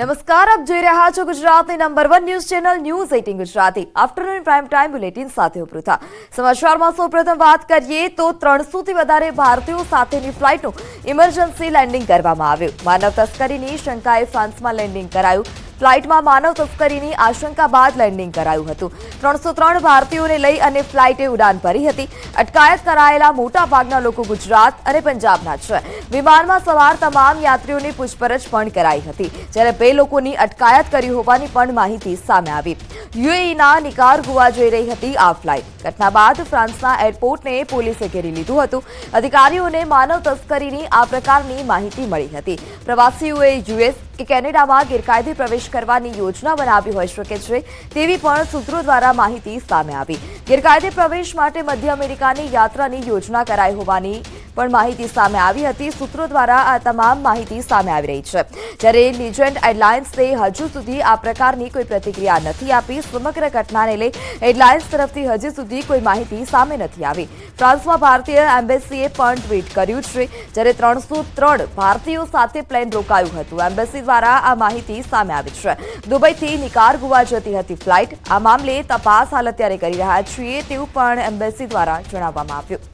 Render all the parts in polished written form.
નમસ્કાર, આપ જોઈ રહ્યા છો ગુજરાતની number 1 news channel news 18 Gujarati afternoon prime time bulletin સાથે ઉપૃતા સમાચારમાં સૌપ્રથમ વાત કરીએ તો 300 થી વધારે ભારતીયો સાથેની ફ્લાઇટનું ઇમરજન્સી લેન્ડિંગ કરવામાં આવ્યું। માનવ તસ્કરીની શંકાએ ફ્રાન્સમાં લેન્ડિંગ કરાયું। ફ્લાઇટમાં માનવ તસ્કરીની આશંકા બાદ લેન્ડિંગ કરાયું હતું। 303 ભારતીયોને લઈ અને ફ્લાઇટે ઉડાન ભરી હતી। અટકાયત કરાયેલા મોટાભાગના લોકો ગુજરાત અને પંજાબના છે। વિમાનમાં સવાર તમામ યાત્રીઓની પૂછપરછ પણ કરાઈ હતી, જ્યારે 2 લોકોની અટકાયત કરી હોવાની પણ માહિતી સામે આવી। યુએઈના નિકારગુઆ જઈ રહી હતી આ ફ્લાઇટ। ઘટના બાદ ફ્રાન્સના એરપોર્ટને પોલીસે ઘેરી લીધું હતું। અધિકારીઓને માનવ તસ્કરીની આ પ્રકારની માહિતી મળી હતી। પ્રવાસીઓએ યુએસ કે કેનેડામાં ગેરકાયદે પ્રવેશ કરવાની યોજના બનાવી હોઈ શકે છે તેવી પણ સૂત્રો દ્વારા માહિતી સામે આવી। ગેરકાયદે પ્રવેશ માટે મધ્ય અમેરિકાની યાત્રાની યોજના કરાઈ હોવાની પણ માહિતી સામે આવી હતી। સૂત્રો દ્વારા આ તમામ માહિતી સામે આવી રહી છે, જ્યારે લીજેન્ડ એરલાઇન્સે હજુ સુધી આ પ્રકારની કોઈ પ્રતિક્રિયા નથી આપી। સમગ્ર ઘટનાને લઈ એરલાઇન્સ તરફથી હજી સુધી કોઈ માહિતી સામે નથી આવી। ફ્રાન્સમાં ભારતીય એમ્બેસીએ પણ ટ્વીટ કર્યું છે, જ્યારે 303 ભારતીયો સાથે પ્લેન રોકાયું હતું। એમ્બેસી દ્વારા આ માહિતી સામે આવી છે। દુબઈથી નિકારગુઆ જતી હતી ફ્લાઇટ। આ મામલે તપાસ હાલ અત્યારે કરી રહ્યા છીએ તેવું પણ એમ્બેસી દ્વારા જણાવવામાં આવ્યું।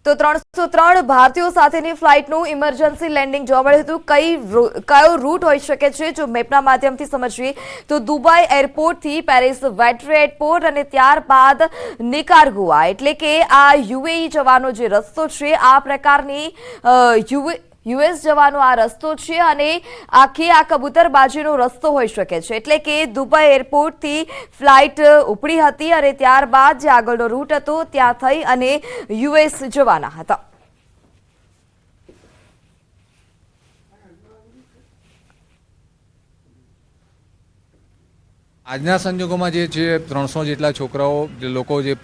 તો 303 ભારતીયો સાથેની ફ્લાઇટનું ઇમરજન્સી લેન્ડિંગ જોવા મળ્યું હતું। કયો રૂટ હોઈ શકે છે જો મેપના માધ્યમથી સમજીએ તો દુબઈ એરપોર્ટથી પેરિસ વેટ્રે એરપોર્ટ અને ત્યારબાદ નિકારગુઆ, એટલે કે આ યુએઈ જવાનો જે રસ્તો છે આ પ્રકારની યુએસ જવાનો આ રસ્તો છે અને આ કબૂતરબાજીનો રસ્તો હોઈ શકે છે, એટલે કે દુબઈ એરપોર્ટથી ફ્લાઇટ ઉપડી હતી અને ત્યારબાદ જે આગળનો રૂટ હતો ત્યાં થઈ અને યુએસ જવાના હતા। આજના સંજોગોમાં જે છે 300 જેટલા છોકરાઓ લોકો જે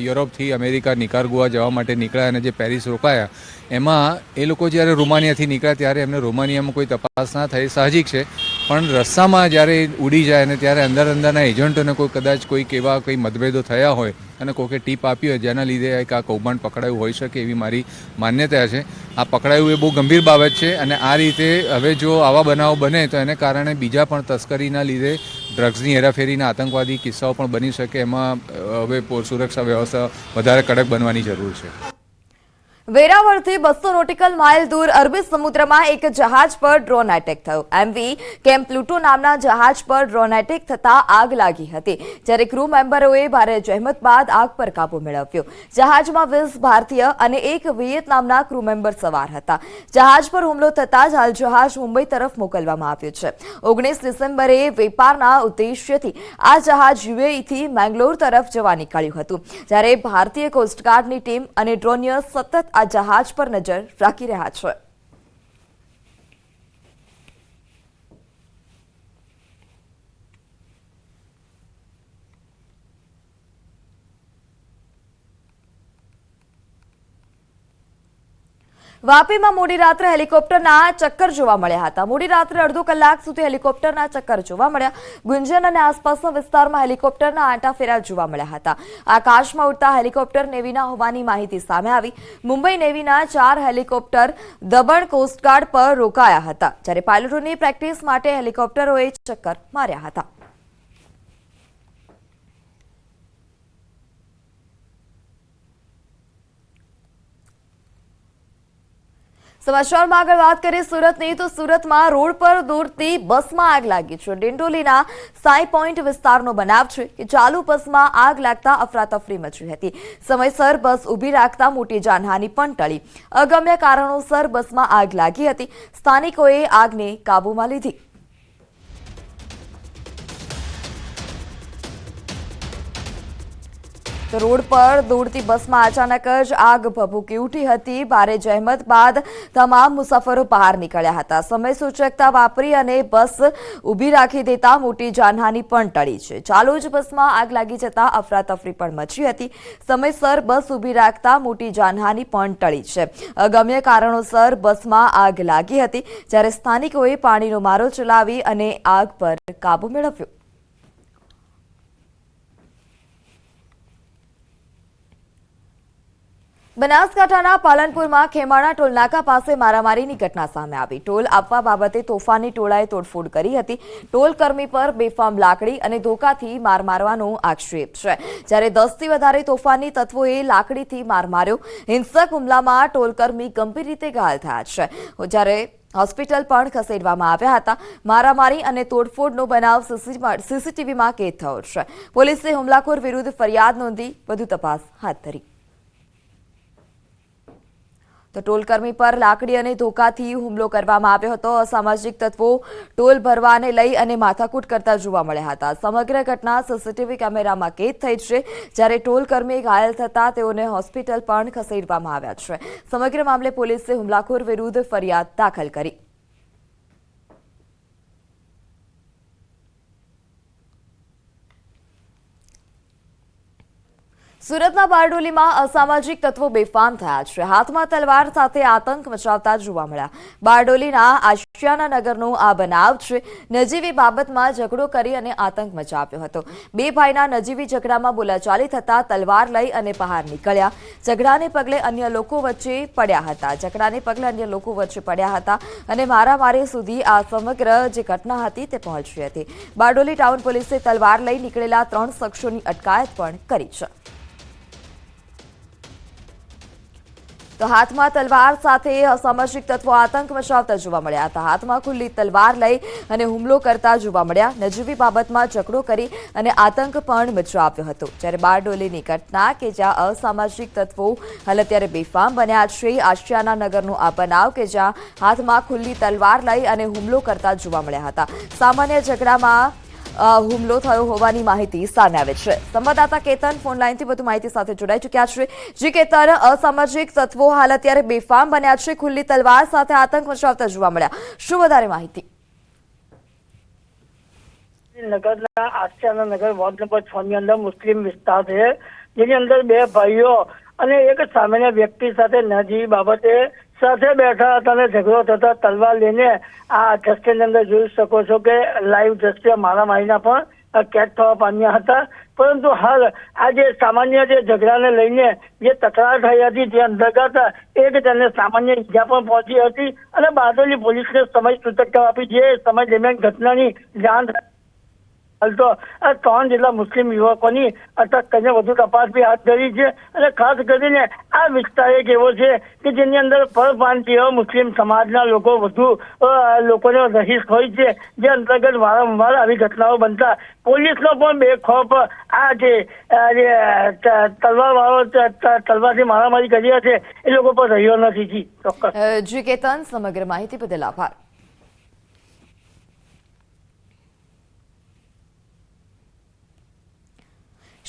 યુરોપથી અમેરિકા નિકારગુઆ જવા માટે નીકળ્યા અને જે પેરિસ રોકાયા, એમાં એ લોકો જ્યારે રોમાનિયાથી નીકળ્યા ત્યારે એમને રોમાનિયામાં કોઈ તપાસ ના થઈ, સાહજિક છે। પણ રસ્તામાં જ્યારે ઉડી જાય અને ત્યારે અંદરના એજન્ટોને કદાચ કોઈક એવા કંઈ મતભેદો થયા હોય અને કોઈકે ટીપ આપી હોય જેના લીધે એક આ કૌભાંડ પકડાયું હોઈ શકે એવી મારી માન્યતા છે। આ પકડાયું એ બહુ ગંભીર બાબત છે અને આ રીતે હવે જો આવા બનાવો બને તો એને કારણે બીજા પણ તસ્કરીના લીધે ડ્રગ્સની હેરાફેરીના આતંકવાદી કિસ્સાઓ પણ બની શકે। એમાં હવે સુરક્ષા વ્યવસ્થા વધારે કડક બનવાની જરૂર છે। વેરાવળથી 200 નોટિકલ માઇલ દૂર અરબી સમુદ્રમાં એક જહાજ પર ડ્રોન એટેક થયો। એમવી કેમ પ્લુટો નામના જહાજ પર ડ્રોન એટેક થતા આગ લાગી હતી, જ્યારે ક્રૂ મેમ્બરોએ ભારે જહેમત બાદ આગ પર કાબુ મેળવ્યો। જહાજમાં 20 ભારતીય અને એક વિયેતનામના ક્રૂ મેમ્બર સવાર હતા। જહાજ પર હુમલો થતા જ હાલ જહાજ મુંબઈ તરફ મોકલવામાં આવ્યું છે। 19 ડિસેમ્બરે વેપારના ઉદ્દેશ્યથી આ જહાજ યુએઈથી મેંગલોર તરફ જવા નીકળ્યું હતું, જ્યારે ભારતીય કોસ્ટગાર્ડની ટીમ અને ડ્રોનિયર સતત આ જહાજ પર નજર રાખી રહ્યા છે। વાપીમાં મોડી રાત્રે હેલિકોપ્ટરના ચક્કર જોવા મળ્યા હતા। મોડી રાત્રે અડધો કલાક સુધી હેલિકોપ્ટરના ચક્કર જોવા મળ્યા। ગુંજન અને આસપાસના વિસ્તારમાં હેલિકોપ્ટરના આંટાફેરા જોવા મળ્યા હતા। આકાશમાં ઉડતા હેલિકોપ્ટર નેવીના હોવાની માહિતી સામે આવી। મુંબઈ નેવીના 4 હેલિકોપ્ટર દમણ કોસ્ટગાર્ડ પર રોકાયા હતા, જ્યારે પાયલોટોની પ્રેક્ટિસ માટે હેલિકોપ્ટરોએ ચક્કર માર્યા હતા। સમાચારમાં આગળ વાત કરીએ સુરતની, તો સુરતમાં રોડ પર દોડતી બસમાં આગ લાગી છે। ડિંડોલીના સાઈ પોઈન્ટ વિસ્તારનો બનાવ છે કે ચાલુ બસમાં આગ લાગતા અફરાતફરી મચી હતી। સમયસર બસ ઊભી રાખતા મોટી જાનહાનિ પણ ટળી। અગમ્ય કારણોસર બસમાં આગ લાગી હતી। સ્થાનિકોએ આગને કાબૂમાં લીધી। તો રોડ પર દોડતી બસમાં અચાનક જ આગ ભભૂકી ઉઠી હતી। ભારે જહેમત બાદ તમામ મુસાફરો બહાર નીકળ્યા હતા। સમય સૂચકતા વાપરી અને બસ ઊભી રાખી દેતા મોટી જાનહાનિ પણ ટળી છે। ચાલુ જ બસમાં આગ લાગી જતા અફરાતફરી પણ મચી હતી। સમયસર બસ ઊભી રાખતા મોટી જાનહાનિ પણ ટળી છે। અગમ્ય કારણોસર બસમાં આગ લાગી હતી, જ્યારે સ્થાનિકોએ પાણીનો મારો ચલાવી અને આગ પર કાબૂ મેળવ્યો। બનાસકાંઠાના પાલનપુરમાં ખેમાણા ટોલનાકા પાસે મારામારીની ઘટના સામે આવી. ટોલ આપવા બાબતે તોફાની ટોળાએ તોડફોડ કરી હતી. ટોલ કર્મી પર બેફામ લાકડી અને ધોકાથી માર મારવાનો આક્ષેપ છે, જ્યારે 10થી વધારે તોફાની તત્વોએ લાકડીથી માર માર્યો. હિંસક હુમલામાં ટોલકર્મી ગંભીર રીતે ઘાયલ થયા છે, જ્યારે હોસ્પિટલ પણ ખસેડવામાં આવ્યા હતા. મારામારી અને તોડફોડનો બનાવ સીસીટીવીમાં કેદ થયો છે. પોલીસે હુમલાખોર વિરુદ્ધ ફરિયાદ નોંધી વધુ તપાસ હાથ ધરી. તો ટોલકર્મી પર લાકડી અને ધોકાથી હુમલો કરવામાં આવ્યો હતો. અસામાજિક તત્વો ટોલ ભરવાને લઈ અને માથાકૂટ કરતા જોવા મળ્યા હતા. સમગ્ર ઘટના સીસીટીવી કેમેરામાં કેદ થઈ છે, જ્યારે ટોલકર્મી ઘાયલ થતા તેઓને હોસ્પિટલ પણ ખસેડવામાં આવ્યા છે. સમગ્ર મામલે પોલીસે હુમલાખોર વિરુદ્ધ ફરિયાદ દાખલ કરી. સુરતના બારડોલીમાં અસામાજિક તત્વો બેફામ થયા છે. હાથમાં તલવાર સાથે આતંક મચાવતા જોવા મળ્યા. બારડોલીના આશિયાના નગરનો આ બનાવ છે. નજીવી બાબતમાં ઝઘડો કરી અને આતંક મચાવ્યો હતો. બે ભાઈના નજીવી ઝઘડામાં બોલાચાલી થતા તલવાર લઈ અને બહાર નીકળ્યા. ઝઘડાને પગલે અન્ય લોકો વચ્ચે પડ્યા હતા અને મારામારી સુધી આ સમગ્ર જે ઘટના હતી તે પહોંચી હતી. બારડોલી ટાઉન પોલીસે તલવાર લઈ નીકળેલા 3 શખ્સોની અટકાયત પણ કરી છે. તો હાથમાં તલવાર સાથે અસામાજિક તત્વો આતંક મચાવતા જોવા મળ્યા હતા. હાથમાં ખુલ્લી તલવાર લઈ અને હુમલો કરતા જોવા મળ્યા. નજીવી બાબતમાં ઝઘડો કરી અને આતંક પણ મચાવ્યો હતો. જ્યારે બારડોલીની ઘટના કે જ્યાં અસામાજિક તત્વો હાલ અત્યારે બેફામ બન્યા છે. આશિયાના નગરનો આ બનાવ કે જ્યાં હાથમાં ખુલ્લી તલવાર લઈ અને હુમલો કરતા જોવા મળ્યા હતા. સામાન્ય ઝઘડામાં હુમલો થયો હોવાની માહિતી સામે આવે છે. સંવાદદાતા કેતન ફોન લાઈનથી વધુ માહિતી સાથે જોડાઈ ચૂક્યા છે. જી કેતન, અસામાજિક તત્વો હાલ અત્યારે બેફામ બન્યા છે, ખુલ્લી તલવાર સાથે આતંક મચાવતા જોવા મળ્યા. શું વધારે માહિતી? નગરના આશિયાના નગર વોર્ડ નંબર 6 ની અંદર મુસ્લિમ વિસ્તાર છે, જેની અંદર 2 ભાઈઓ અને એક સામાન્ય વ્યક્તિ સાથે નજીવી બાબતે સાથે બેઠા હતા અને ઝઘડો થતા તલવાર લઈને આ દ્રશ્યની અંદર જોઈ શકો છો કે લાઈવ દ્રશ્ય મારામારીના પણ કેદ થવા પામ્યા હતા. પરંતુ હાલ આ જે સામાન્ય જે ઝઘડાને લઈને જે તકરાર થઈ હતી તે અંતર્ગત એક તેને સામાન્ય ઈજા પણ પહોંચી હતી અને બારડોલી પોલીસને સમય સૂચકતા આપી. જે સમય દરમિયાન ઘટનાની જાણ હાલ તો 3 જેટલા મુસ્લિમ યુવકોની અટક કરીને વધુ તપાસ બી હાથ ધરી છે. અને ખાસ કરીને આ વિસ્તાર એક એવો છે કે જેની અંદર પરપ્રાંતીય મુસ્લિમ સમાજના લોકો વધુ લોકોને રહીશ હોય છે, જે અંતર્ગત વારંવાર આવી ઘટનાઓ બનતા પોલીસનો પણ બેખોફ આ જે તલવારથી મારામારી કરી છે એ લોકો પર રહ્યો નથી. જી ચોક્કસ. જી કેતન, સમગ્ર માહિતી બદલ આભાર.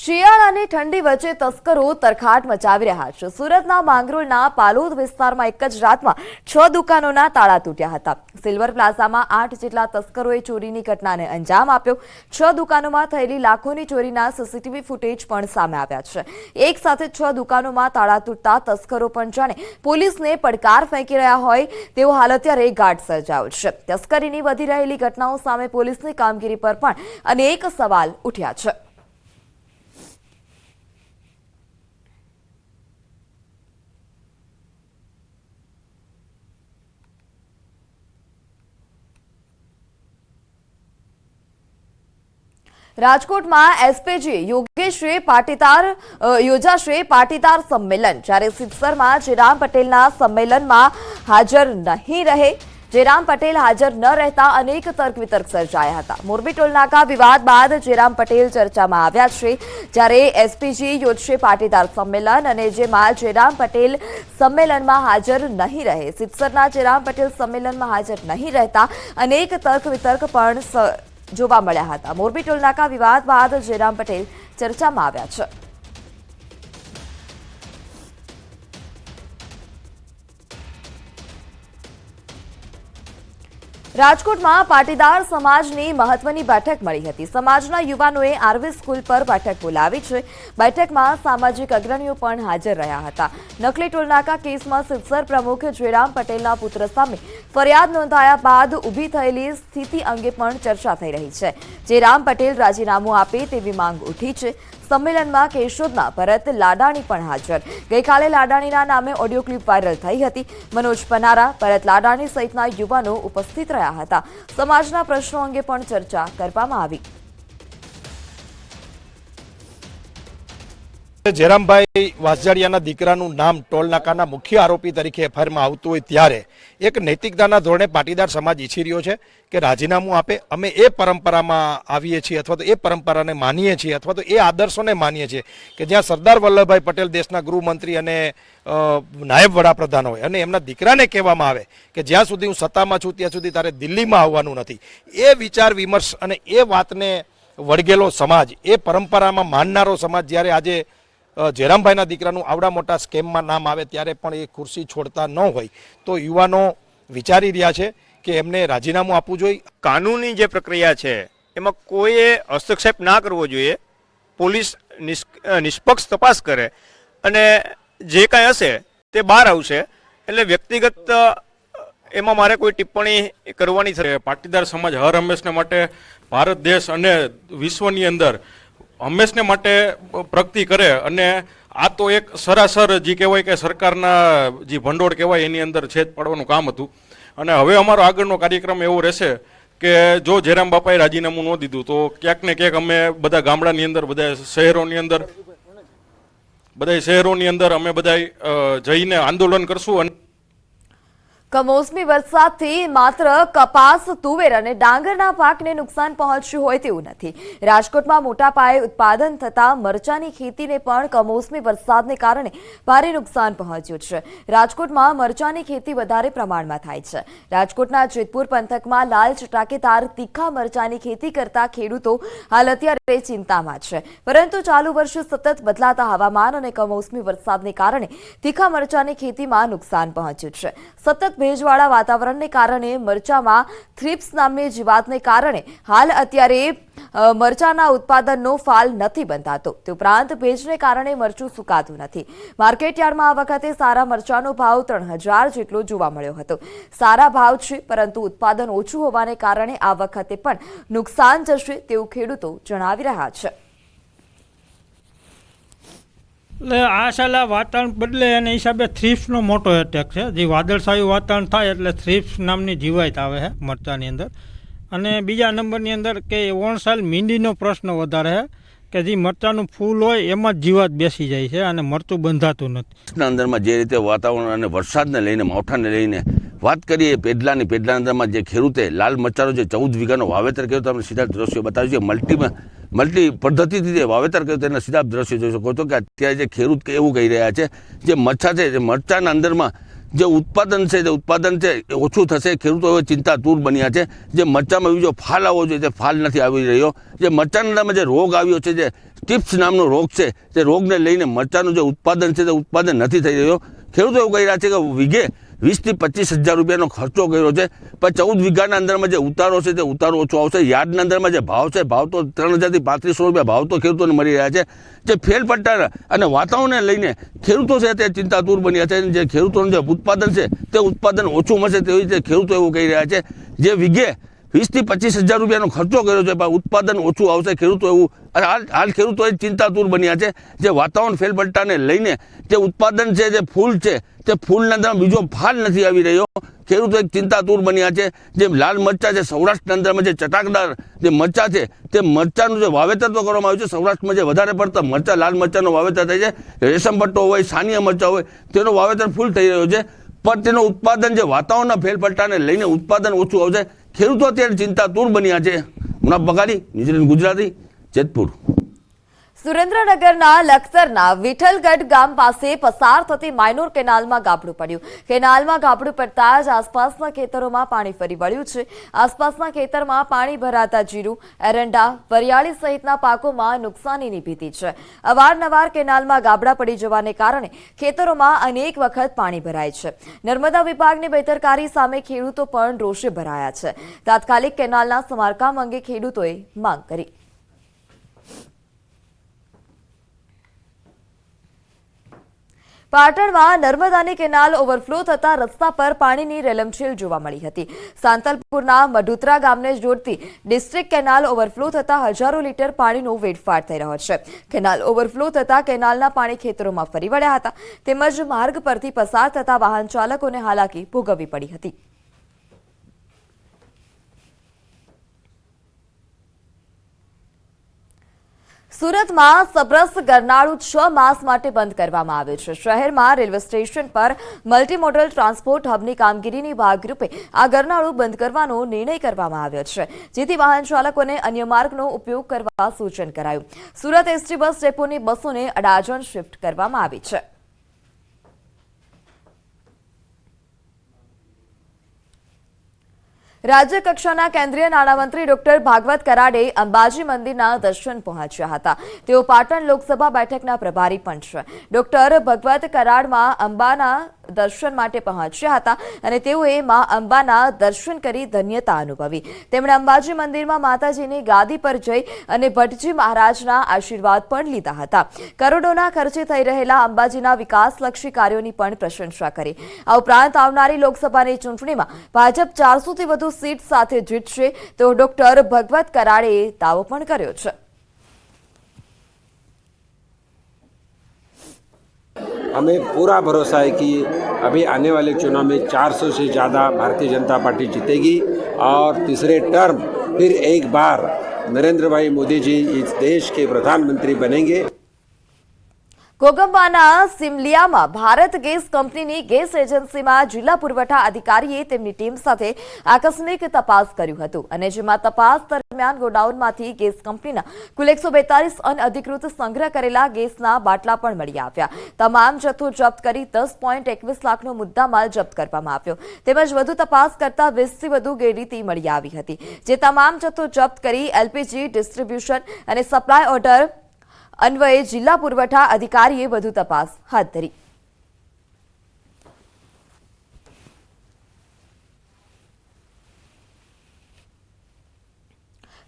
શિયાળાની ઠંડી વચ્ચે તસ્કરો તરખાટ મચાવી રહ્યા છે. સુરતના માંગરોળના પાલોદ વિસ્તારમાં એક જ રાતમાં 6 દુકાનોના તાળા તૂટ્યા હતા. સિલ્વર પ્લાઝામાં 8 જેટલા તસ્કરોએ ચોરીની ઘટનાને અંજામ આપ્યો. 6 દુકાનોમાં થયેલી લાખોની ચોરીના સીસીટીવી ફૂટેજ પણ સામે આવ્યા છે. એક સાથે 6 દુકાનોમાં તાળા તૂટતા તસ્કરો પણ જાણે પોલીસને પડકાર ફેંકી રહ્યા હોય તેવો હાલ અત્યારે ઘાટ સર્જાયો છે. તસ્કરીની વધી રહેલી ઘટનાઓ સામે પોલીસની કામગીરી પર પણ અનેક સવાલ ઉઠ્યા છે. રાજકોટમાં એસપીજી યોગેશે યોજાશે પાટીદાર સંમેલન. જ્યારે સિત્સરમાં જેરામ પટેલના સંમેલનમાં હાજર નહીં રહે. જેરામ પટેલ હાજર ન રહેતા અનેક તર્ક વિતર્ક સર્જાયા હતા. મોરબી ટોલનાકા વિવાદ બાદ જેરામ પટેલ ચર્ચામાં આવ્યા છે. જ્યારે એસપીજી યોજશે પાટીદાર સંમેલન અને જેમાં જેરામ પટેલ સંમેલનમાં હાજર નહીં રહે. સિત્સરના જેરામ પટેલ સંમેલનમાં હાજર નહીં રહેતા અનેક તર્ક વિતર્ક પણ જોવા મળ્યા હતા. મોરબી ટોલનાકા વિવાદ બાદ જેરામ પટેલ ચર્ચામાં આવ્યા છે. રાજકોટમાં પાટીદાર સમાજની મહત્વની બેઠક મળી હતી. સમાજના યુવાનોએ આરવી સ્કૂલ પર બેઠક બોલાવી છે. બેઠકમાં સામાજિક અગ્રણીઓ પણ હાજર રહ્યા હતા. નકલી ટોલનાકા કેસમાં સિત્સર પ્રમુખ જેરામ પટેલના પુત્ર સામે ફરિયાદ નોંધાયા બાદ ઊભી થયેલી સ્થિતિ અંગે પણ ચર્ચા થઈ રહી છે. જેરામ પટેલ રાજીનામું આપે તેવી માંગ ઉઠી છે. સંમેલનમાં કેશોદના ભરત લાડાણી પણ હાજર. ગઈકાલે લાડાણીના નામે ઓડિયો ક્લિપ વાયરલ થઈ હતી. મનોજ પનારા, ભરત લાડાણી સહિતના યુવાનો ઉપસ્થિત રહ્યા હતા. સમાજના પ્રશ્નો અંગે પણ ચર્ચા કરવામાં આવી. જેરામભાઈ વાસજાડિયાના દીકરાનું નામ ટોલનાકાના મુખ્ય આરોપી તરીકે એફઆઈઆરમાં આવતું હોય ત્યારે એક નૈતિકતાના ધોરણે પાટીદાર સમાજ ઈચ્છી રહ્યો છે કે રાજીનામું આપે. અમે એ પરંપરામાં આવીએ છીએ અથવા તો એ પરંપરાને માનીએ છીએ અથવા તો એ આદર્શોને માનીએ છીએ કે જ્યાં સરદાર વલ્લભભાઈ પટેલ દેશના ગૃહમંત્રી અને નાયબ વડાપ્રધાન હોય અને એમના દીકરાને કહેવામાં આવે કે જ્યાં સુધી હું સત્તામાં છું ત્યાં સુધી તારે દિલ્હીમાં આવવાનું નથી. એ વિચાર વિમર્શ અને એ વાતને વળગેલો સમાજ, એ પરંપરામાં માનનારો સમાજ જ્યારે આજે જેરામભાઈના દીકરાનું આવડા મોટા સ્કેમમાં નામ આવે ત્યારે પણ એ ખુરશી છોડતા ન હોય તો યુવાનો વિચારી રહ્યા છે કે એમને રાજીનામું આપવું જોઈએ. કાનૂની જે પ્રક્રિયા છે એમાં કોઈએ હસ્તક્ષેપ ના કરવો જોઈએ. પોલીસ નિષ્પક્ષ તપાસ કરે અને જે કાંઈ હશે તે બહાર આવશે. એટલે વ્યક્તિગત એમાં મારે કોઈ ટિપ્પણી કરવાની છે. પાટીદાર સમાજ હર હંમેશને માટે ભારત દેશ અને વિશ્વની અંદર હંમેશને માટે પ્રગતિ કરે અને આ તો એક સરાસર જે કહેવાય કે સરકારના જે ભંડોળ કહેવાય એની અંદર છેદ પાડવાનું કામ હતું. અને હવે અમારો આગળનો કાર્યક્રમ એવો રહેશે કે જો જેરામ બાપાએ રાજીનામું ન દીધું તો ક્યાંક ને ક્યાંક અમે બધા ગામડાની અંદર બધા શહેરોની અંદર અમે બધા જઈને આંદોલન કરશું. અને કમોસમી વરસાદથી માત્ર કપાસ, તુવેર અને ડાંગરના પાકને નુકસાન પહોંચ્યું હોય તેવું નથી. રાજકોટમાં મોટા પાયે ઉત્પાદન થતા મરચાની ખેતીને પણ કમોસમી વરસાદને કારણે ભારે નુકસાન પહોંચ્યું છે. રાજકોટમાં મરચાની ખેતી વધારે પ્રમાણમાં થાય છે. રાજકોટના જેતપુર પંથકમાં લાલ ચટાકેદાર તીખા મરચાની ખેતી કરતા ખેડૂતો હાલ અત્યારે ચિંતામાં છે. પરંતુ ચાલુ વર્ષે સતત બદલાતા હવામાન અને કમોસમી વરસાદને કારણે તીખા મરચાની ખેતીમાં નુકસાન પહોંચ્યું છે. સતત ભેજવાળા વાતાવરણને કારણે મરચામાં થ્રિપ્સ નામની જીવાતને કારણે હાલ અત્યારે મરચાના ઉત્પાદનનો ફાલ નથી બંધાતો. તે ઉપરાંત ભેજને કારણે મરચું સુકાતું નથી. માર્કેટયાર્ડમાં આ વખતે સારા મરચાનો ભાવ 3000 જેટલો જોવા મળ્યો હતો. સારા ભાવ છે પરંતુ ઉત્પાદન ઓછું હોવાને કારણે આ વખતે પણ નુકસાન જશે તેવું ખેડૂતો જણાવી રહ્યા છે. એટલે આ સાલ વાતાવરણ બદલે એના હિસાબે થ્રિપ્સનો મોટો એટેક છે. જે વાદળછાયું વાતાવરણ થાય એટલે થ્રિપ્સ નામની જીવાત આવે છે મરચાની અંદર. અને બીજા નંબરની અંદર કે ઓણ સાલ મીંડીનો પ્રશ્ન વધારે છે કે જે મરચાનું ફૂલ હોય એમાં જ જીવાત બેસી જાય છે અને મરચું બંધાતું નથી. અંદરમાં જે રીતે વાતાવરણ અને વરસાદને લઈને માવઠાને લઈને વાત કરીએ પેડલાની અંદરમાં જે ખેડૂતે લાલ મરચાનો જે 14 વીઘાનો વાવેતર કર્યો તમને સીધા દ્રશ્યો બતાવ્યું છે. મલ્ટી પદ્ધતિથી જે વાવેતર કર્યું તેના સીધા દ્રશ્યો જોઈ શકો છો કે અત્યારે જે ખેડૂત એવું કહી રહ્યા છે જે મરચા છે જે મરચાના અંદરમાં જે ઉત્પાદન છે એ ઓછું થશે. ખેડૂતો હવે ચિંતાતુર બન્યા છે. જે મરચામાં બીજો ફાલ આવવો જોઈએ તે ફાલ નથી આવી રહ્યો. જે મરચાના અંદરમાં જે રોગ આવ્યો છે જે ટીપ્સ નામનો રોગ છે તે રોગને લઈને મરચાનું જે ઉત્પાદન છે તે ઉત્પાદન નથી થઈ રહ્યો. ખેડૂતો એવું કહી રહ્યા છે કે વીઘે 20,000 થી 25,000 રૂપિયાનો ખર્ચો કર્યો છે પણ 14 વીઘાના અંદરમાં જે ઉતારો છે તે ઉતારો ઓછો આવશે. યાર્ડના અંદરમાં જે ભાવ છે ભાવ તો 3,000 થી 3,500 રૂપિયા ભાવ તો ખેડૂતોને મળી રહ્યા છે. જે ફેરપટ્ટા અને વાતાવરણને લઈને ખેડૂતો છે તે ચિંતાતુર બન્યા છે. જે ખેડૂતોનું જે ઉત્પાદન છે તે ઉત્પાદન ઓછું મળશે તેવી રીતે ખેડૂતો એવું કહી રહ્યા છે. જે વીઘે 20,000 થી 25,000 રૂપિયાનો ખર્ચો કર્યો છે પણ ઉત્પાદન ઓછું આવશે. ખેડૂતો એવું અને હાલ ખેડૂતો ચિંતાતુર બન્યા છે. જે વાતાવરણ ફેરપટ્ટાને લઈને જે ઉત્પાદન છે જે ફૂલ છે તે ફૂલના અંદરમાં બીજો ફાલ નથી આવી રહ્યો. ખેડૂતો એક ચિંતાતુર બન્યા છે. જે લાલ મરચા છે સૌરાષ્ટ્રના અંદરમાં જે ચટાકદાર જે મરચા છે તે મરચાનું જે વાવેતર તો કરવામાં આવ્યું છે. સૌરાષ્ટ્રમાં જે વધારે પડતા લાલ મરચાનું વાવેતર થાય છે રેશમ પટ્ટો હોય સાનિયા મરચા હોય તેનું વાવેતર ફૂલ થઈ રહ્યો છે પણ તેનું ઉત્પાદન જે વાતાવરણના ફેરપટ્ટાને લઈને ઉત્પાદન ઓછું આવશે. ખેડૂતો અત્યારે ચિંતાતુર બન્યા છે. મુનાફ બગાડી, ન્યૂઝીલેન્ડ ગુજરાતી, જેતપુર. સુરેન્દ્રનગરના લખતરના વિઠ્ઠલગઢ ગામ પાસે પસાર થતી માઇનોર કેનાલમાં ગાબડું પડ્યું. કેનાલમાં ગાબડું પડતા જ આસપાસના ખેતરોમાં પાણી ફરી વળ્યું છે. આસપાસના ખેતરમાં પાણી ભરાતા જીરું, એરંડા, વરિયાળી સહિતના પાકોમાં નુકસાનીની ભીતિ છે. અવારનવાર કેનાલમાં ગાબડા પડી જવાને કારણે ખેતરોમાં અનેક વખત પાણી ભરાય છે. નર્મદા વિભાગની બેદરકારી સામે ખેડૂતો પણ રોષે ભરાયા છે. તાત્કાલિક કેનાલના સમારકામ અંગે ખેડૂતોએ માંગ કરી. પાટણમાં નર્મદાની કેનાલ ઓવરફ્લો થતા રસ્તા પર પાણીની રેલમછેલ જોવા મળી હતી. સાંતલપુરના મઢુતરા ગામને જોડતી ડિસ્ટ્રિક્ટ કેનાલ ઓવરફ્લો થતા હજારો લીટર પાણીનો વેડફાટ થઈ રહ્યો છે. કેનાલ ઓવરફ્લો થતા કેનાલના પાણી ખેતરોમાં ફરી વળ્યા હતા તેમજ માર્ગ પરથી પસાર થતા વાહન ચાલકોને હાલાકી ભોગવવી પડી હતી. સુરતમાં સબરસ ગરનાળું 6 માસ માટે બંધ કરવામાં આવ્યું છે. શહેરમાં રેલવે સ્ટેશન પર મલ્ટીમોડલ ટ્રાન્સપોર્ટ હબની કામગીરીની ભાગરૂપે આ ગરનાળું બંધ કરવાનો નિર્ણય કરવામાં આવ્યો છે, જેથી વાહન ચાલકોને અન્ય માર્ગનો ઉપયોગ કરવા સૂચન કરાયું. સુરત એસટી બસ ડેપોની બસોને અડાજણ શિફ્ટ કરવામાં આવી છે. રાજ્ય કક્ષાના કેન્દ્રીય નાણામંત્રી ડોક્ટર ભાગવત કરાડે અંબાજી મંદિરના દર્શન પહોંચ્યા હતા. તેઓ પાટણ લોકસભા બેઠકના પ્રભારી પણ છે. ડોક્ટર ભગવત કરાડમાં અંબાના દર્શન માટે પહોંચ્યા હતા અને તેઓએ મા અંબાના દર્શન કરી ધન્યતા અનુભવી. તેમણે અંબાજી મંદિરમાં માતાજીની ગાદી પર જઈ અને ભટ્ટજી મહારાજના આશીર્વાદ પણ લીધા હતા. કરોડોના ખર્ચે થઈ રહેલા અંબાજીના વિકાસલક્ષી કાર્યોની પણ પ્રશંસા કરી. આ ઉપરાંત આવનારી લોકસભાની ચૂંટણીમાં ભાજપ 400 થી વધુ સીટ સાથે જીતશે તો ડોક્ટર ભગવત કરાડે દાવો પણ કર્યો છે. हमें पूरा भरोसा है कि अभी आने वाले चुनाव में 400 से ज़्यादा भारतीय जनता पार्टी जीतेगी और तीसरे टर्म फिर एक बार नरेंद्र भाई मोदी जी इस देश के प्रधानमंत्री बनेंगे. કોગંબાના સિમલિયામાં ભારત ગેસ કંપનીની ગેસ એજન્સીમાં જિલ્લા પુરવઠા અધિકારીએ તેમની ટીમ સાથે આકસ્મિક તપાસ કર્યું હતું અને જેમાં તપાસ દરમિયાન ગોડાઉનમાંથી ગેસ કંપનીના કુલ 142 અનઅધિકૃત સંગ્રહ કરેલા ગેસના બાટલા પણ મળી આવ્યા. તમામ જથ્થો જપ્ત કરી 10.21 લાખનો મુદ્દામાલ જપ્ત કરવામાં આવ્યો. તેમજ વધુ તપાસ કરતા 20 થી વધુ ગેરરીતિ મળી આવી હતી, જે તમામ જથ્થો જપ્ત કરી એલપીજી ડિસ્ટ્રીબ્યુશન અને સપ્લાય ઓર્ડર અન્વયે જિલ્લા પુરવઠા અધિકારીએ વધુ તપાસ હાથ ધરી.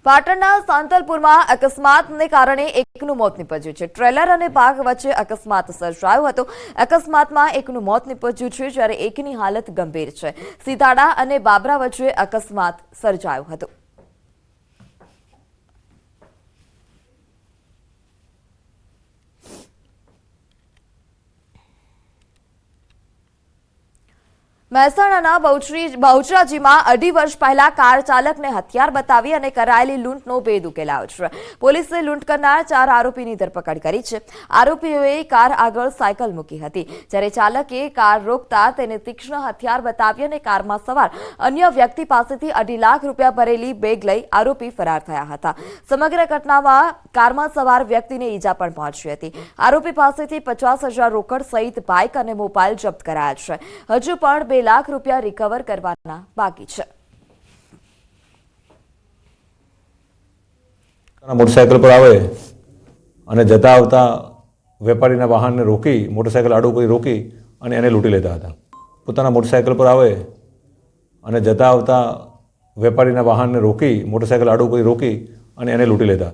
પાટણના સાંતલપુરમાં અકસ્માતને કારણે એકનું મોત નીપજ્યું છે. ટ્રેલર અને બાગ વચ્ચે અકસ્માત સર્જાયો હતો. અકસ્માતમાં એકનું મોત નીપજ્યું છે જ્યારે એકની હાલત ગંભીર છે. સીતાડા અને બાબરા વચ્ચે અકસ્માત સર્જાયો હતો. મહેસાણાના બહુચરાજીમાં 2.5 વર્ષ પહેલા કાર ચાલકને હથિયાર બતાવી અને કરાયેલી લૂંટનો ભેદ ઉકેલાયો છે. પોલીસે લૂંટ કરનાર 4 આરોપીની ધરપકડ કરી છે. આરોપીઓએ કાર આગળ સાયકલ મૂકી હતી, જ્યારે ચાલકે કાર રોકતા તેને તીક્ષ્ણ હથિયાર બતાવી અને કારમાં સવાર અન્ય વ્યક્તિ પાસેથી 2.5 લાખ રૂપિયા ભરેલી બેગ લઈ આરોપી ફરાર થયા હતા. સમગ્ર ઘટનામાં કારમાં સવાર વ્યક્તિને ઈજા પણ પહોંચી હતી. આરોપી પાસેથી 50,000 રોકડ સહિત બાઇક અને મોબાઈલ જપ્ત કરાયા છે. હજુ પણ 2 લાખ રૂપિયા રિકવર કરવાના બાકી છે. મોટરસાયકલ પર આવે અને જતા આવતા વેપારીના વાહનને રોકી મોટરસાયકલ આડું કરી રોકી અને એને લૂંટી લેતા હતા. પોતાના મોટરસાયકલ પર આવે અને જતા આવતા વેપારીના વાહનને રોકી મોટરસાયકલ આડું કરી રોકી અને એને લૂંટી લેતા.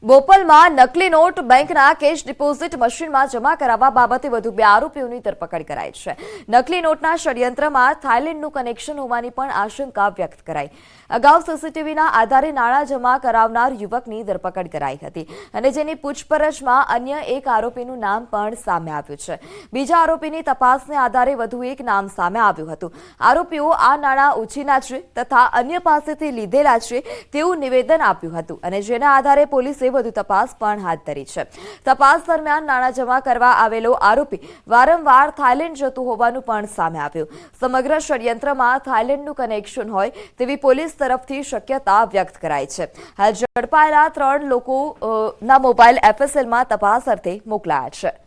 બોપલમાં નકલી નોટ બેંકના કેશ ડિપોઝિટ મશીનમાં જમા કરાવવા બાબતે વધુ 2 આરોપીઓની ધરપકડ કરાઈ છે. નકલી નોટના ષડયંત્રમાં થાઇલેન્ડનું કનેક્શન હોવાની પણ આશંકા વ્યક્ત કરાઈ. અગાઉ સીસીટીવીના આધારે નાણાં જમા કરાવનાર યુવકની ધરપકડ કરાઈ હતી અને જેની પૂછપરછમાં અન્ય એક આરોપીનું નામ પણ સામે આવ્યું છે. બીજા આરોપીની તપાસને આધારે વધુ એક નામ સામે આવ્યું હતું. આરોપીઓ આ નાણાં ઉછીના છે તથા અન્ય પાસેથી લીધેલા છે તેવું નિવેદન આપ્યું હતું અને જેના આધારે પોલીસે વધુ તપાસ પણ હાથ ધરી છે. તપાસ દરમિયાન નાણાં જમા કરવા આવેલો આરોપી વારંવાર થાઇલેન્ડ જતું હોવાનું પણ સામે આવ્યું. સમગ્ર ષડયંત્રમાં થાઇલેન્ડનું કનેક્શન હોય તેવી પોલીસ તરફથી શક્યતા વ્યક્ત કરાઈ છે. હાલ ઝડપાયેલા 3 લોકોના મોબાઈલ એફએસએલમાં તપાસ અર્થે મોકલાયા છે.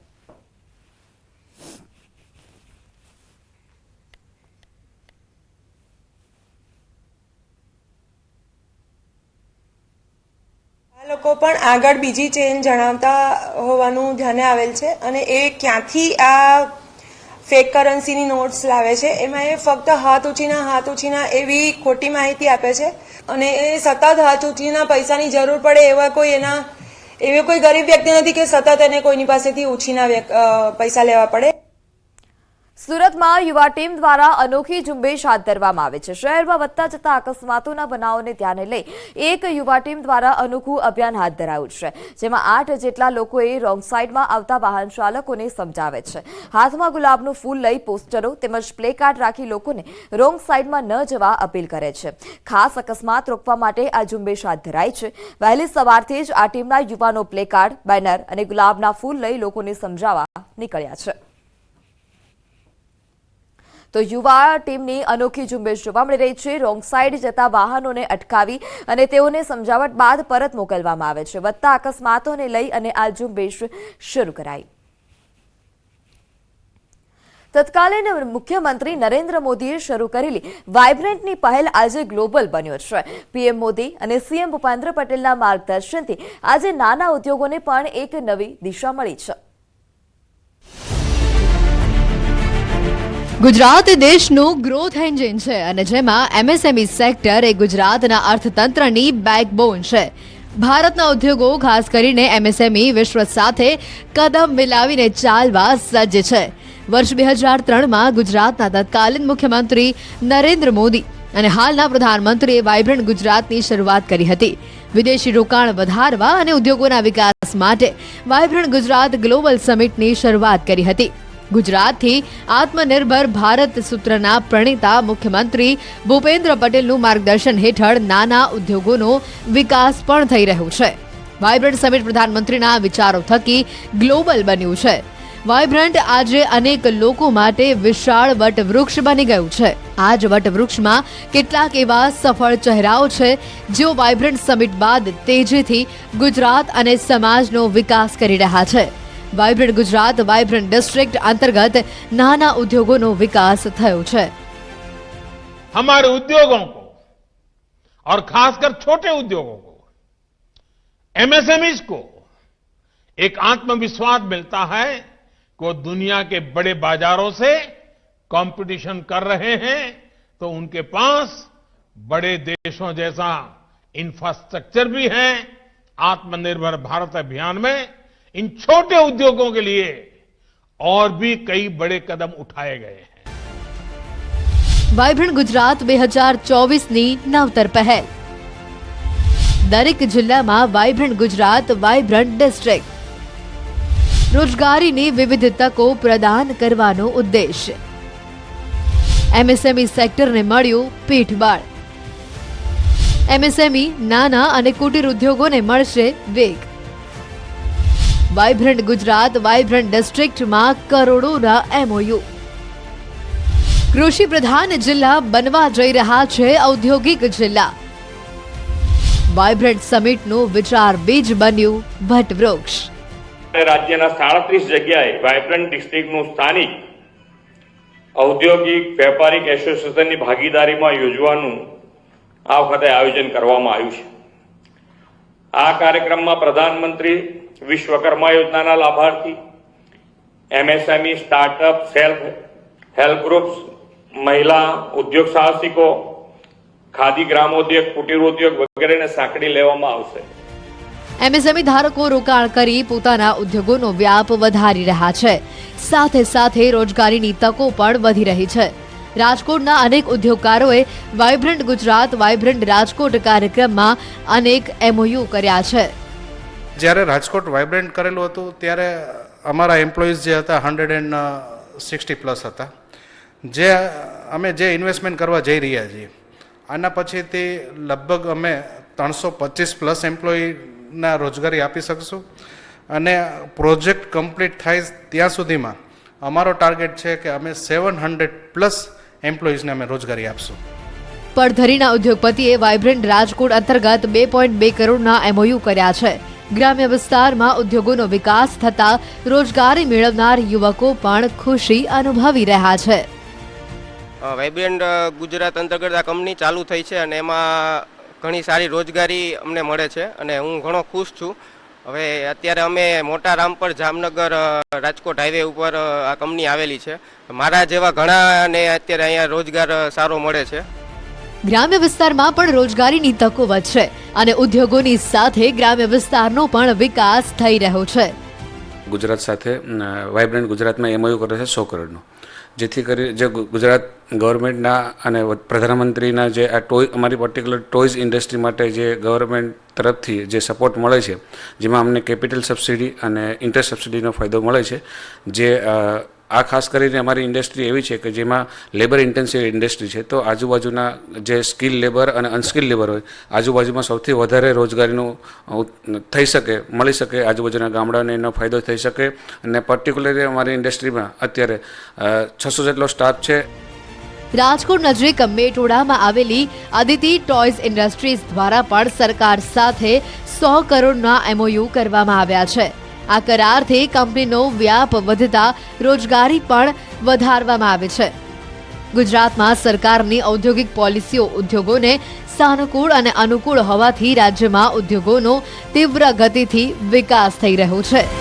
લોકો પણ આગળ બીજી ચેન જણાવતા હોવાનું ધ્યાને આવેલ છે અને એ ક્યાંથી આ ફેક કરન્સીની નોટ્સ લાવે છે એમાં એ ફક્ત હાથ ઉછીના એવી ખોટી માહિતી આપે છે અને એ સતત હાથ ઉછીના પૈસાની જરૂર પડે એવા કોઈ એના એવી કોઈ ગરીબ વ્યક્તિ નથી કે સતત એને કોઈની પાસેથી ઉછીના પૈસા લેવા પડે. સુરતમાં યુવા ટીમ દ્વારા અનોખી ઝુંબેશ હાથ ધરવામાં આવે છે. શહેરમાં વધતા જતા અકસ્માતોના બનાવોને ધ્યાને લઈ એક યુવા ટીમ દ્વારા અનોખું અભિયાન હાથ ધરાયું છે, જેમાં 8 જેટલા લોકોએ રોંગ સાઈડમાં આવતા વાહન ચાલકોને સમજાવે છે. હાથમાં ગુલાબનું ફૂલ લઈ પોસ્ટરો તેમજ પ્લે કાર્ડ રાખી લોકોને રોંગ સાઈડમાં ન જવા અપીલ કરે છે. ખાસ અકસ્માત રોકવા માટે આ ઝુંબેશ હાથ ધરાઈ છે. વહેલી સવારથી જ આ ટીમના યુવાનો પ્લે કાર્ડ, બેનર અને ગુલાબના ફૂલ લઈ લોકોને સમજાવવા નીકળ્યા છે. તો યુવા ટીમની અનોખી ઝુંબેશ જોવા મળી રહી છે. રોંગ સાઈડ જતા વાહનોને અટકાવી અને તેઓને સમજાવટ બાદ પરત મોકલવામાં આવે છે. વધતા અકસ્માતોને લઈ અને આ ઝુંબેશ શરૂ કરાઈ. તત્કાલીન મુખ્યમંત્રી નરેન્દ્ર મોદીએ શરૂ કરેલી વાઇબ્રન્ટની પહેલ આજે ગ્લોબલ બન્યો છે. પીએમ મોદી અને સીએમ ભૂપેન્દ્ર પટેલના માર્ગદર્શનથી આજે નાના ઉદ્યોગોને પણ એક નવી દિશા મળી છે. ગુજરાત એ દેશનું ગ્રોથ એન્જિન છે અને જેમાં એમએસએમઈ સેક્ટર એ ગુજરાતના અર્થતંત્રની બેકબોન છે. ભારતના ઉદ્યોગો ખાસ કરીને એમએસએમઈ વિશ્વ સાથે કદમ મિલાવીને ચાલવા સજ્જ છે. વર્ષ 2003માં ગુજરાતના તત્કાલીન મુખ્યમંત્રી નરેન્દ્ર મોદી અને હાલના પ્રધાનમંત્રીએ વાઇબ્રન્ટ ગુજરાતની શરૂઆત કરી હતી. વિદેશી રોકાણ વધારવા અને ઉદ્યોગોના વિકાસ માટે વાઇબ્રન્ટ ગુજરાત ગ્લોબલ સમિટની શરૂઆત કરી હતી. ગુજરાતથી આત્મનિર્ભર ભારત સૂત્રના પ્રણેતા મુખ્યમંત્રી ભૂપેન્દ્ર પટેલનું માર્ગદર્શન હેઠળ નાના ઉદ્યોગોનો વિકાસ પણ થઈ રહ્યો છે. વાઇબ્રન્ટ સમિટ પ્રધાનમંત્રીના વિચારો થકી ગ્લોબલ બન્યું છે. વાઇબ્રન્ટ આજે અનેક લોકો માટે વિશાળ વટવૃક્ષ બની ગયું છે. આ જ વટવૃક્ષમાં કેટલાક એવા સફળ ચહેરાઓ છે જેઓ વાઇબ્રન્ટ સમિટ બાદ તેજીથી ગુજરાત અને સમાજનો વિકાસ કરી રહ્યા છે. वाइब्रेंट गुजरात वाइब्रेंट डिस्ट्रिक्ट अंतर्गत नाना उद्योगों नो विकास थयो छे. हमारे उद्योगों को और खासकर छोटे उद्योगों को, एमएसएमईज को एक आत्मविश्वास मिलता है कि वो दुनिया के बड़े बाजारों से कंपटीशन कर रहे हैं तो उनके पास बड़े देशों जैसा इंफ्रास्ट्रक्चर भी है. आत्मनिर्भर भारत अभियान में इन छोटे उद्योगों के लिए और भी कई बड़े कदम उठाए गए हैं. वाइब्रન્ટ गुजरात 2024ની નવતર પહેલ. દરેક જિલ્લામાં વાઇબ્રન્ટ ગુજરાત વાઇબ્રન્ટ ડિસ્ટ્રિક્ટ. રોજગારીની વિવિધ તકો પ્રદાન કરવાનો ઉદ્દેશ્ય. એમએસએમઈ સેક્ટરને મળ્યું પીઠબળ. એમએસએમઈ નાના અને કુટીર ઉદ્યોગોને મળશે વેગ. વાઇબ્રન્ટ ગુજરાત વાઇબ્રન્ટ ડિસ્ટ્રિક્ટમાં કરોડોના એમઓયુ. કૃષિ પ્રધાન જિલ્લા બનવા જઈ રહ્યા છે ઔદ્યોગિક જિલ્લા. વાઇબ્રન્ટ સમિટનું વિચાર બીજ બન્યું વટવૃક્ષ. રાજ્યના 37 જગ્યાએ વાઇબ્રન્ટ ડિસ્ટ્રિક્ટનું સ્થાનિક ઔદ્યોગિક વેપારિક એસોસિએશનની ભાગીદારીમાં યોજવાનું આ વખતે આયોજન કરવામાં આવ્યું છે. આ કાર્યક્રમમાં પ્રધાનમંત્રી વિશ્વકર્મા યોજનાના લાભાર્થી, MSME, startup, self help groups, મહિલા ઉદ્યોગ સાહસિકો, ખાદી ગ્રામોદ્યોગ, કુટીર ઉદ્યોગ વગેરેને સાંકળી લેવામાં આવશે. એમએસએમઈ ધારકો રોકાણ કરી પોતાના ઉદ્યોગોનો વ્યાપ વધારી રહ્યા છે. સાથે સાથે રોજગારીની તકો પણ વધી રહી છે. રાજકોટના અનેક ઉદ્યોગકારોએ વાઇબ્રન્ટ ગુજરાત વાઇબ્રન્ટ રાજકોટ કાર્યક્રમમાં અનેક એમઓયુ કર્યા છે. જ્યારે રાજકોટ વાઇબ્રન્ટ કરેલું હતું ત્યારે અમારા એમ્પ્લોઈઝ જે હતા 160+ હતા. અમે જે ઇન્વેસ્ટમેન્ટ કરવા જઈ રહ્યા છીએ આના પછીથી લગભગ અમે 325+ એમ્પ્લોયીના રોજગારી આપી શકશું અને પ્રોજેક્ટ કમ્પ્લીટ થાય ત્યાં સુધીમાં અમારો ટાર્ગેટ છે કે અમે 700+ એમ્પ્લોઈઝને અમે રોજગારી આપશું. પડધરીના ઉદ્યોગપતિએ વાઇબ્રન્ટ રાજકોટ અંતર્ગત 2.2 કરોડના એમઓયુ કર્યા છે. ગ્રામ્ય વિસ્તારમાં ઉદ્યોગોનો વિકાસ થતા રોજગારી મેળવનાર યુવકો પણ ખુશી અનુભવી રહ્યા છે. વાઇબ્રન્ટ ગુજરાત અંતર્ગત આ કંપની ચાલુ થઈ છે અને એમાં ઘણી સારી રોજગારી અમને મળે છે અને હું ઘણો ખુશ છું. હવે અત્યારે અમે મોટા રામપર જામનગર રાજકોટ હાઈવે ઉપર આ કંપની આવેલી છે. મારા જેવા ઘણાને અત્યારે અહીંયા રોજગાર સારો મળે છે. ગ્રામ્ય વિસ્તારમાં પણ રોજગારીની તકો વધશે અને ઉદ્યોગોની સાથે ગ્રામ્ય વિસ્તારનો પણ વિકાસ થઈ રહ્યો છે. ગુજરાત સાથે વાઇબ્રન્ટ ગુજરાતમાં MOU કરે છે 100 કરોડનો, જેથી કરી જે ગુજરાત ગવર્મેન્ટના અને પ્રધાનમંત્રીના જે આ અમારી પર્ટિક્યુલર ટોયઝ ઇન્ડસ્ટ્રી માટે જે ગવર્મેન્ટ તરફથી જે સપોર્ટ મળે છે, જેમાં અમને કેપિટલ સબસિડી અને ઇન્ટરેસ્ટ સબસિડીનો ફાયદો મળે છે. જે આ ખાસ કરીને અમારી ઇન્ડસ્ટ્રી એવી છે કે જેમાં લેબર ઇન્ટેન્સિવ ઇન્ડસ્ટ્રી છે, તો આજુબાજુના જે સ્કિલ લેબર અને અનસ્કિલ લેબર હોય, આજુબાજુમાં સૌથી વધારે રોજગારીનું થઈ શકે, મળી શકે, આજુબાજુના ગામડાને એનો ફાયદો થઈ શકે. અને પર્ટિક્યુલરલી અમારી ઇન્ડસ્ટ્રીમાં અત્યારે 600 જેટલો સ્ટાફ છે. રાજકોટ નજીક મેટોડામાં આવેલી અદિતિ ટોયઝ ઇન્ડસ્ટ્રીઝ દ્વારા પણ સરકાર સાથે 100 કરોડના MOU કરવામાં આવ્યા છે. આ કરારથી કંપનીનો વ્યાપ વધતા રોજગારી પણ વધારવામાં આવે છે. ગુજરાતમાં સરકારની ઔદ્યોગિક પોલિસીઓ ઉદ્યોગોને સાનુકૂળ અને અનુકૂળ હોવાથી રાજ્યમાં ઉદ્યોગોનો તીવ્ર ગતિથી વિકાસ થઈ રહ્યો છે.